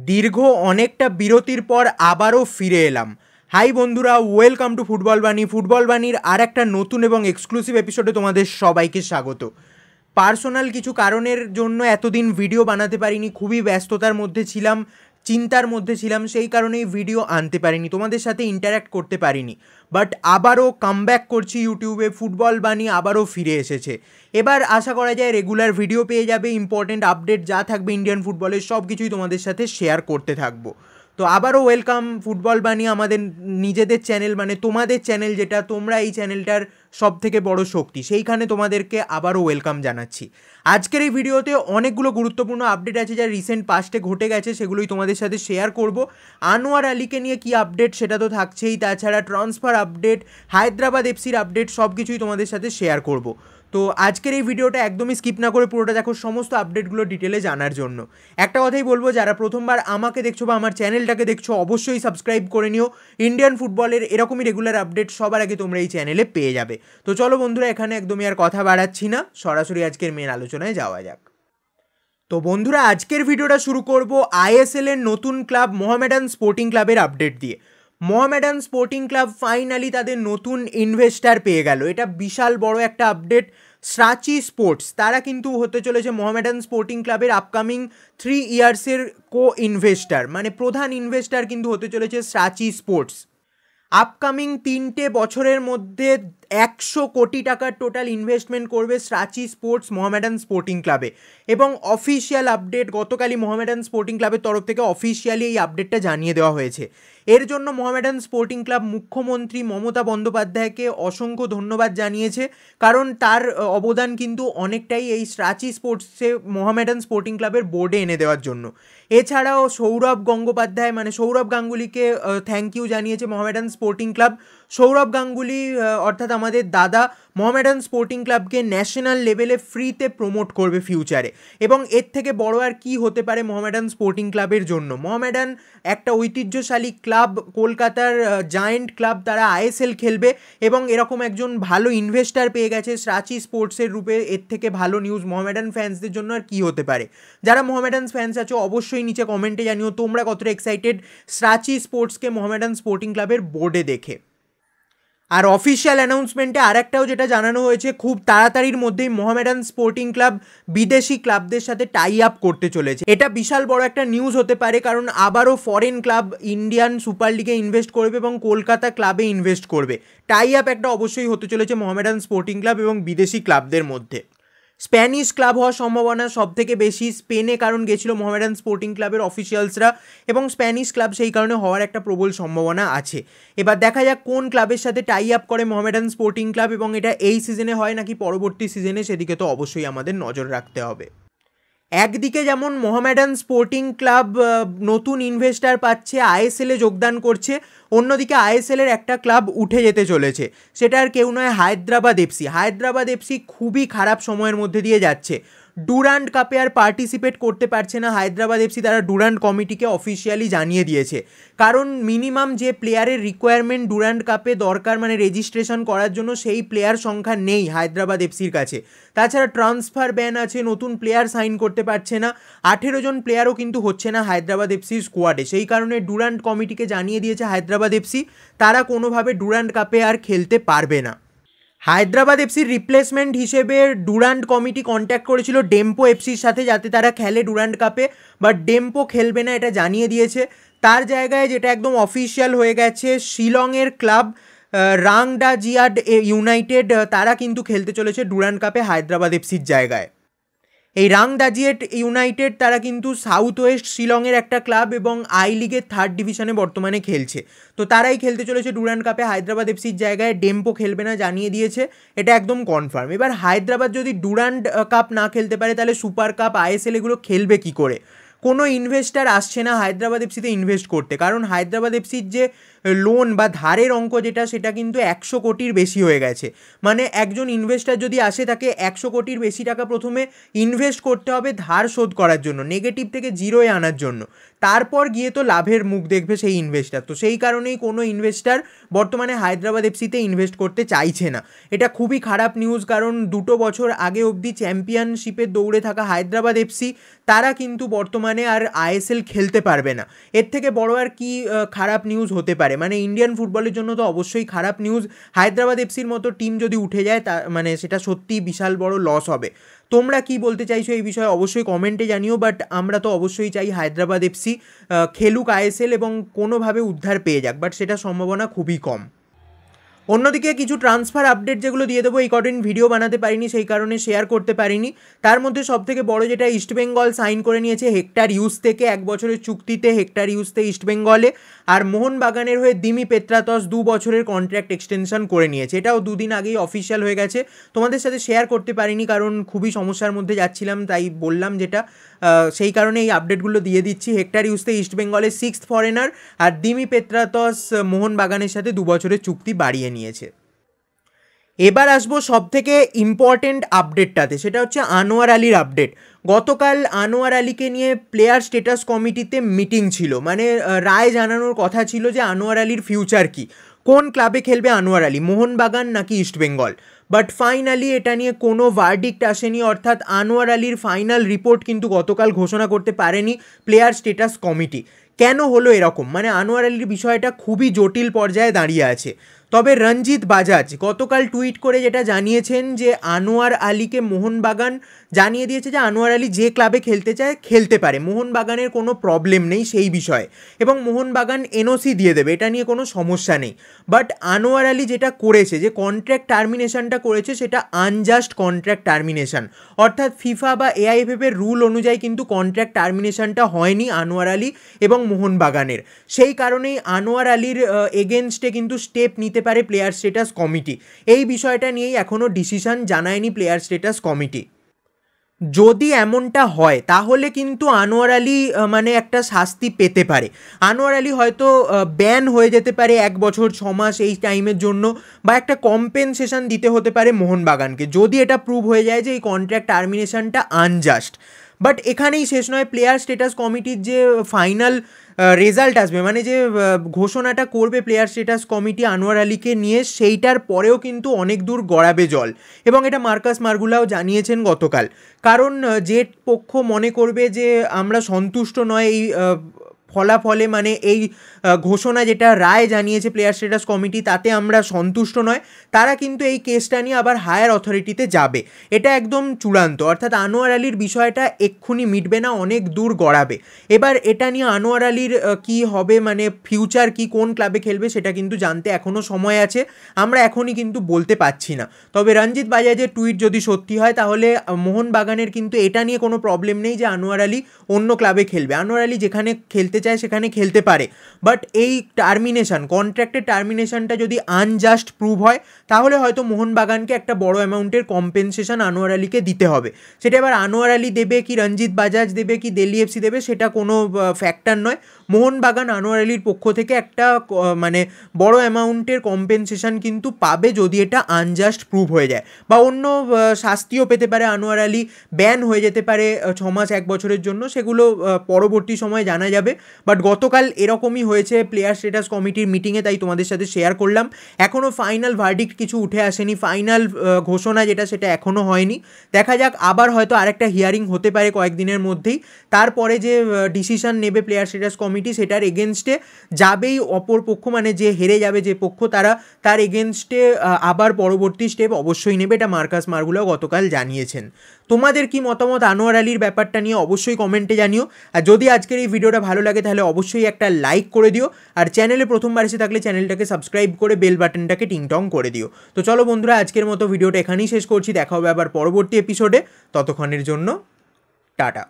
দীর্ঘ অনেকটা বিরতির পর আবারও ফিরে এলাম। হাই বন্ধুরা, ওয়েলকাম টু ফুটবল বাণী। ফুটবল বাণীর আর একটা নতুন এবং এক্সক্লুসিভ এপিসোডে তোমাদের সবাইকে স্বাগত। পার্সোনাল কিছু কারণের জন্য এতদিন ভিডিও বানাতে পারিনি, খুবই ব্যস্ততার মধ্যে ছিলাম, চিন্তার মধ্যে ছিলাম, সেই কারণেই ভিডিও আনতে পারিনি, তোমাদের সাথে ইন্টারঅ্যাক্ট করতে পারিনি। বাট আবারও কামব্যাক করছি ইউটিউবে, ফুটবল বাণী আবারও ফিরে এসেছে। এবার আশা করা যায় রেগুলার ভিডিও পেয়ে যাবে, ইম্পর্টেন্ট আপডেট যা থাকবে ইন্ডিয়ান ফুটবলের সব কিছুই তোমাদের সাথে শেয়ার করতে থাকবো। তো আবারও ওয়েলকাম ফুটবল বাণী, আমাদের নিজেদের চ্যানেল, মানে তোমাদের চ্যানেল, যেটা তোমরা এই চ্যানেলটার সব থেকে বড় শক্তি, সেইখানে তোমাদেরকে আবারও ওয়েলকাম জানাচ্ছি। আজকের এই ভিডিওতে অনেকগুলো গুরুত্বপূর্ণ আপডেট আছে যা রিসেন্ট পাস্টে ঘটে গেছে, সেগুলোই তোমাদের সাথে শেয়ার করব। আনোয়ার আলীকে নিয়ে কী আপডেট সেটা তো থাকছেই, তাছাড়া ট্রান্সফার আপডেট, হায়দ্রাবাদ এফসির আপডেট, সব কিছুই তোমাদের সাথে শেয়ার করব। তো আজকের এই ভিডিওটা একদমই স্কিপ না করে পুরোটা দেখো, সমস্ত আপডেটগুলো ডিটেলে জানার জন্য। একটা কথাই বলবো, যারা প্রথমবার আমাকে দেখছো বা আমার চ্যানেলটাকে দেখছো, অবশ্যই সাবস্ক্রাইব করে নিও। ইন্ডিয়ান ফুটবলের এরকমই রেগুলার আপডেট সবার আগে তোমরা এই চ্যানেলে পেয়ে যাবে। তো চলো বন্ধুরা, এখানে একদমই আর কথা বাড়াচ্ছি না, সরাসরি আজকের মেন আলোচনায় যাওয়া যাক। তো বন্ধুরা, আজকের ভিডিওটা শুরু করব আইএসএল এর নতুন ক্লাব মোহামেডান স্পোর্টিং ক্লাবের আপডেট দিয়ে। মোহামেডান স্পোর্টিং ক্লাব ফাইনালি তাদের নতুন ইনভেস্টার পেয়ে গেল, এটা বিশাল বড় একটা আপডেট। স্রাচি স্পোর্টস, তারা কিন্তু হতে চলেছে মোহামেডান স্পোর্টিং ক্লাবের আপকামিং 3 ইয়ার্সের কো ইনভেস্টার, মানে প্রধান ইনভেস্টার কিন্তু হতে চলেছে স্রাচি স্পোর্টস। আপকামিং 3টে বছরের মধ্যে 100 কোটি টাকার টোটাল ইনভেস্টমেন্ট করবে স্রাচি স্পোর্টস মোহামেডান স্পোর্টিং ক্লাবে। এবং অফিসিয়াল আপডেট, গতকালই মোহামেডান স্পোর্টিং ক্লাবের তরফ থেকে অফিসিয়ালি এই আপডেটটা জানিয়ে দেওয়া হয়েছে। এর জন্য মোহামেডান স্পোর্টিং ক্লাব মুখ্যমন্ত্রী মমতা বন্দ্যোপাধ্যায়কে অসংখ্য ধন্যবাদ জানিয়েছে, কারণ তার অবদান কিন্তু অনেকটাই এই স্রাচি স্পোর্টসে মোহামেডান স্পোর্টিং ক্লাবের বোর্ডে এনে দেওয়ার জন্য। এছাড়াও সৌরভ গঙ্গোপাধ্যায়, মানে সৌরভ গাঙ্গুলিকে থ্যাংক ইউ জানিয়েছে মোহামেডান স্পোর্টিং ক্লাব। সৌরভ গাঙ্গুলি অর্থাৎ আমাদের দাদা মোহামেডান স্পোর্টিং ক্লাবকে ন্যাশনাল লেভেলে ফ্রিতে প্রমোট করবে ফিউচারে। এবং এর থেকে বড় আর কি হতে পারে মোহামেডান স্পোর্টিং ক্লাবের জন্য। মোহামেডান একটা ঐতিহ্যশালী ক্লাব, কলকাতার জায়েন্ট ক্লাব, তারা আইএসএল খেলবে এবং এরকম একজন ভালো ইনভেস্টার পেয়ে গেছে স্রাচি স্পোর্টসের রূপে। এর থেকে ভালো নিউজ মোহামেডান ফ্যান্সদের জন্য আর কি হতে পারে। যারা মোহামেডান ফ্যান্স আছো অবশ্যই নিচে কমেন্টে জানিও তোমরা কতটা এক্সাইটেড স্রাচি স্পোর্টসকে মোহামেডান স্পোর্টিং ক্লাবের বোর্ডে দেখে। আর অফিসিয়াল অ্যানাউন্সমেন্টে আরেকটাও যেটা জানানো হয়েছে, খুব তাড়াতাড়ির মধ্যেই মোহামেডান স্পোর্টিং ক্লাব বিদেশি ক্লাবদের সাথে টাই আপ করতে চলেছে। এটা বিশাল বড় একটা নিউজ হতে পারে, কারণ আবারও ফরেন ক্লাব ইন্ডিয়ান সুপার লিগে ইনভেস্ট করবে এবং কলকাতা ক্লাবে ইনভেস্ট করবে। টাই আপ একটা অবশ্যই হতে চলেছে মোহামেডান স্পোর্টিং ক্লাব এবং বিদেশি ক্লাবদের মধ্যে। স্প্যানিশ ক্লাব হওয়ার সম্ভাবনা সব থেকে বেশি স্পেনে, কারণ গেছিলো মোহামেডান স্পোর্টিং ক্লাবের অফিসিয়ালসরা, এবং স্প্যানিশ ক্লাব সেই কারণে হওয়ার একটা প্রবল সম্ভাবনা আছে। এবার দেখা যাক কোন ক্লাবের সাথে টাই আপ করে মোহামেডান স্পোর্টিং ক্লাব, এবং এটা এই সিজনে হয় নাকি পরবর্তী সিজনে, সেদিকে তো অবশ্যই আমাদের নজর রাখতে হবে। একদিকে যেমন মোহামেডান স্পোর্টিং ক্লাব নতুন ইনভেস্টার পাচ্ছে, আইএসএলে যোগদান করছে, অন্যদিকে আইএসএলের একটা ক্লাব উঠে যেতে চলেছে, সেটা আর কেউ নয় হায়দ্রাবাদ এফসি। হায়দ্রাবাদ এফসি খুবই খারাপ সময়ের মধ্যে দিয়ে যাচ্ছে, ডুরান্ড কাপে আর পার্টিসিপেট করতে পারছে না হায়দ্রাবাদ এফসি। তারা ডুরান্ড কমিটিকে অফিসিয়ালি জানিয়ে দিয়েছে, কারণ মিনিমাম যে প্লেয়ারের রিকোয়ারমেন্ট ডুরান্ড কাপে দরকার, মানে রেজিস্ট্রেশন করার জন্য, সেই প্লেয়ার সংখ্যা নেই হায়দ্রাবাদ এফসির কাছে। তাছাড়া ট্রান্সফার ব্যান আছে, নতুন প্লেয়ার সাইন করতে পারছে না, 18 জন প্লেয়ারও কিন্তু হচ্ছে না হায়দ্রাবাদ এফসির স্কোয়াডে। সেই কারণে ডুরান্ড কমিটিকে জানিয়ে দিয়েছে হায়দ্রাবাদ এফসি তারা কোনোভাবে ডুরান্ড কাপে আর খেলতে পারবে না। হায়দ্রাবাদ এফসির রিপ্লেসমেন্ট হিসেবে ডুরান্ড কমিটি কন্ট্যাক্ট করেছিল ডেম্পো এফসির সাথে, যাতে তারা খেলে ডুরান্ড কাপে, বাট ডেম্পো খেলবে না এটা জানিয়ে দিয়েছে। তার জায়গায় যেটা একদম অফিসিয়াল হয়ে গেছে, শিলংয়ের ক্লাব রাংডাজিয়াড ইউনাইটেড, তারা কিন্তু খেলতে চলেছে ডুরান্ড কাপে হায়দ্রাবাদ এফসির জায়গায়। এই রাংডাজিয়েট ইউনাইটেড তারা কিন্তু সাউথ ওয়েস্ট শিলংয়ের একটা ক্লাব এবং আই লিগের 3rd ডিভিশনে বর্তমানে খেলছে। তো তারাই খেলতে চলেছে ডুরান্ড কাপে হায়দ্রাবাদ এফসির জায়গায়, ডেম্পো খেলবে না জানিয়ে দিয়েছে, এটা একদম কনফার্ম। এবার হায়দ্রাবাদ যদি ডুরান্ড কাপ না খেলতে পারে, তাহলে সুপার কাপ, আইএসএল এগুলো খেলবে কী করে? কোনো ইনভেস্টার আসছে না হায়দ্রাবাদ এফসিতে ইনভেস্ট করতে, কারণ হায়দ্রাবাদ এফসির যে লোন বা ধারের অঙ্ক যেটা সেটা কিন্তু 100 কোটির বেশি হয়ে গেছে। মানে একজন ইনভেস্টার যদি আসে তাকে 100 কোটির বেশি টাকা প্রথমে ইনভেস্ট করতে হবে ধার শোধ করার জন্য, নেগেটিভ থেকে জিরোয় আনার জন্য, তারপর গিয়ে তো লাভের মুখ দেখবে সেই ইনভেস্টার। তো সেই কারণেই কোনো ইনভেস্টার বর্তমানে হায়দ্রাবাদ এফসিতে ইনভেস্ট করতে চাইছে না। এটা খুবই খারাপ নিউজ, কারণ 2 বছর আগে অবধি চ্যাম্পিয়নশিপের দৌড়ে থাকা হায়দ্রাবাদ এফসি তারা কিন্তু বর্তমানে আর আইএসএল খেলতে পারবে না। এর থেকে বড় আর কি খারাপ নিউজ হতে পারে? মানে ইন্ডিয়ান ফুটবলের জন্য তো অবশ্যই খারাপ নিউজ। হায়দ্রাবাদ এফসির মতো টিম যদি উঠে যায় তা মানে সেটা সত্যিই বিশাল বড় লস হবে। তোমরা কি বলতে চাইছো এই বিষয়ে অবশ্যই কমেন্টে জানিও, বাট আমরা তো অবশ্যই চাই হায়দ্রাবাদ এফসি খেলুক আইএসএল এবং কোনোভাবে উদ্ধার পেয়ে যাক, বাট সেটা সম্ভাবনা খুবই কম। অন্যদিকে কিছু ট্রান্সফার আপডেট যেগুলো দিয়ে দেবো, এই কদিন ভিডিও বানাতে পারিনি সেই কারণে শেয়ার করতে পারিনি। তার মধ্যে সবথেকে বড় যেটা, ইস্টবেঙ্গল সাইন করে নিয়েছে হেক্টর ইউজ থেকে 1 বছরের চুক্তিতে হেক্টর ইউজতে ইস্টবেঙ্গলে। আর মোহনবাগানের হয়ে দিমি পেত্রাতস 2 বছরের কন্ট্রাক্ট এক্সটেনশন করে নিয়েছে। এটাও 2 দিন আগেই অফিসিয়াল হয়ে গেছে। তোমাদের সাথে শেয়ার করতে পারিনি কারণ খুবই সমস্যার মধ্যে যাচ্ছিলাম, তাই বললাম যেটা, সেই কারণে এই আপডেটগুলো দিয়ে দিচ্ছি। হেক্টর ইউজতে ইস্টবেঙ্গলের 6th ফরেনার, আর দিমি পেত্রাতস মোহনবাগানের সাথে 2 বছরের চুক্তি বাড়িয়ে নিয়েছে। এবার আসবো সব থেকে ইম্পর্টেন্ট আপডেটটাতে, সেটা হচ্ছে আনোয়ার আলীর আপডেট। গতকাল আনোয়ার আলীকে নিয়ে প্লেয়ার স্ট্যাটাস কমিটিতে মিটিং ছিল, মানে রায় জানানোর কথা ছিল যে আনোয়ার আলীর ফিউচার কি, কোন ক্লাবে খেলবে আনোয়ার আলী, মোহনবাগান নাকি ইস্টবেঙ্গল। বাট ফাইনালি এটা নিয়ে কোনো ভার্ডিক্ট আসেনি, অর্থাৎ আনোয়ার আলীর ফাইনাল রিপোর্ট কিন্তু গতকাল ঘোষণা করতে পারেনি প্লেয়ার স্ট্যাটাস কমিটি। কেন হলো এরকম? মানে আনোয়ার আলীর বিষয়টা খুবই জটিল পর্যায়ে দাঁড়িয়ে আছে। তবে রঞ্জিত বাজাজ গতকাল টুইট করে যেটা জানিয়েছেন যে আনোয়ার আলীকে মোহনবাগান জানিয়ে দিয়েছে যে আনোয়ার আলী যে ক্লাবে খেলতে চায় খেলতে পারে, মোহনবাগানের কোনো প্রবলেম নেই সেই বিষয়ে, এবং মোহনবাগান এনওসি দিয়ে দেবে, এটা নিয়ে কোনো সমস্যা নেই। বাট আনোয়ার আলী যেটা করেছে, যে কন্ট্রাক্ট টার্মিনেশনটা করেছে, সেটা আনজাস্ট কন্ট্রাক্ট টার্মিনেশন, অর্থাৎ ফিফা বা এআইএফএফ এর রুল অনুযায়ী কিন্তু কন্ট্রাক্ট টার্মিনেশনটা হয়নি আনোয়ার আলী এবং মোহনবাগানের। সেই কারণেই আনোয়ার আলীর এগেনস্টে কিন্তু স্টেপ নিতে পারে প্লেয়ার স্ট্যাটাস কমিটি। এই বিষয়টা নিয়েই এখনও ডিসিশন জানায়নি প্লেয়ার স্ট্যাটাস কমিটি। যদি এমনটা হয় তাহলে কিন্তু আনোয়ার আলী মানে একটা শাস্তি পেতে পারে। আনোয়ার আলী হয়তো ব্যান হয়ে যেতে পারে 1 বছর 6 মাস এই টাইমের জন্য, বা একটা কম্পেনসেশন দিতে হতে পারে মোহনবাগানকে, যদি এটা প্রুভ হয়ে যায় যে এই কন্ট্রাক্ট টার্মিনেশনটা আনজাস্ট। বাট এখানেই শেষ নয়, প্লেয়ার স্ট্যাটাস কমিটির যে ফাইনাল রেজাল্ট আসবে, মানে যে ঘোষণাটা করবে প্লেয়ার স্ট্যাটাস কমিটি আনোয়ার আলীকে নিয়ে, সেইটার পরেও কিন্তু অনেক দূর গড়াবে জল, এবং এটা মার্কাস মার্গুলাও জানিয়েছেন গতকাল। কারণ যে পক্ষ মনে করবে যে আমরা সন্তুষ্ট নয় এই ফলাফলে, মানে এই ঘোষণা যেটা রায় জানিয়েছে প্লেয়ার স্ট্যাটাস কমিটি তাতে আমরা সন্তুষ্ট নয়, তারা কিন্তু এই কেসটা নিয়ে আবার হায়ার অথরিটিতে যাবে। এটা একদম চূড়ান্ত, অর্থাৎ আনোয়ার আলীর বিষয়টা এক্ষুনি মিটবে না, অনেক দূর গড়াবে। এবার এটা নিয়ে আনোয়ার আলীর কি হবে, মানে ফিউচার কি, কোন ক্লাবে খেলবে, সেটা কিন্তু জানতে এখনও সময় আছে, আমরা এখনই কিন্তু বলতে পারছি না। তবে রঞ্জিত বাজাজের টুইট যদি সত্যি হয় তাহলে মোহনবাগানের কিন্তু এটা নিয়ে কোনো প্রবলেম নেই যে আনোয়ার আলী অন্য ক্লাবে খেলবে। আনোয়ার আলী যেখানে খেলতে চায় সেখানে খেলতে পারে, বাট এই টার্মিনেশন, কন্ট্রাক্টের টার্মিনেশনটা যদি আনজাস্ট প্রুভ হয় তাহলে হয়তো মোহনবাগানকে একটা বড় অ্যামাউন্টের কম্পেনসেশন আনোয়ার আলীকে দিতে হবে। সেটা এবার আনোয়ার আলী দেবে কি রঞ্জিত বাজাজ দেবে কি দিল্লি এফসি দেবে সেটা কোনো ফ্যাক্টর নয়। মোহনবাগান আনোয়ার আলীর পক্ষ থেকে একটা মানে বড় অ্যামাউন্টের কম্পেনসেশন কিন্তু পাবে যদি এটা আনজাস্ট প্রুভ হয়ে যায়, বা অন্য শাস্তিও পেতে পারে আনোয়ার আলী, ব্যান হয়ে যেতে পারে 6 মাস 1 বছরের জন্য, সেগুলো পরবর্তী সময়ে জানা যাবে। বাট গতকাল এরকমই হয়েছে প্লেয়ার স্ট্যাটাস কমিটির মিটিংয়ে, তাই তোমাদের সাথে শেয়ার করলাম। এখনও ফাইনাল ভার্ডিক্ট কিছু উঠে আসেনি, ফাইনাল ঘোষণা যেটা সেটা এখনও হয়নি। দেখা যাক, আবার হয়তো আরেকটা হিয়ারিং হতে পারে কয়েকদিনের মধ্যেই, তারপরে যে ডিসিশন নেবে প্লেয়ার স্ট্যাটাস কমিটি সেটার এগেনস্টে যাবেই অপর পক্ষ, মানে যে হেরে যাবে যে পক্ষ, তার এগেনস্টে আবার পরবর্তী স্টেপ অবশ্যই নেবে। এটা মার্কাস মার্গুলাও গতকাল জানিয়েছেন। তোমাদের কি মতামত আনোয়ার আলীর ব্যাপারটা নিয়ে অবশ্যই কমেন্টে জানিও। আর যদি আজকের এই ভিডিওটা ভালো লাগে তাহলে অবশ্যই একটা লাইক করে দিও, আর চ্যানেলে প্রথমবার এসে থাকলে চ্যানেলটাকে সাবস্ক্রাইব করে বেল বাটনটাকে টিংটং করে দিও। তো চলো বন্ধুরা, আজকের মতো ভিডিওটা এখানেই শেষ করছি, দেখা হবে আবার পরবর্তী এপিসোডে। ততক্ষণের জন্য টাটা।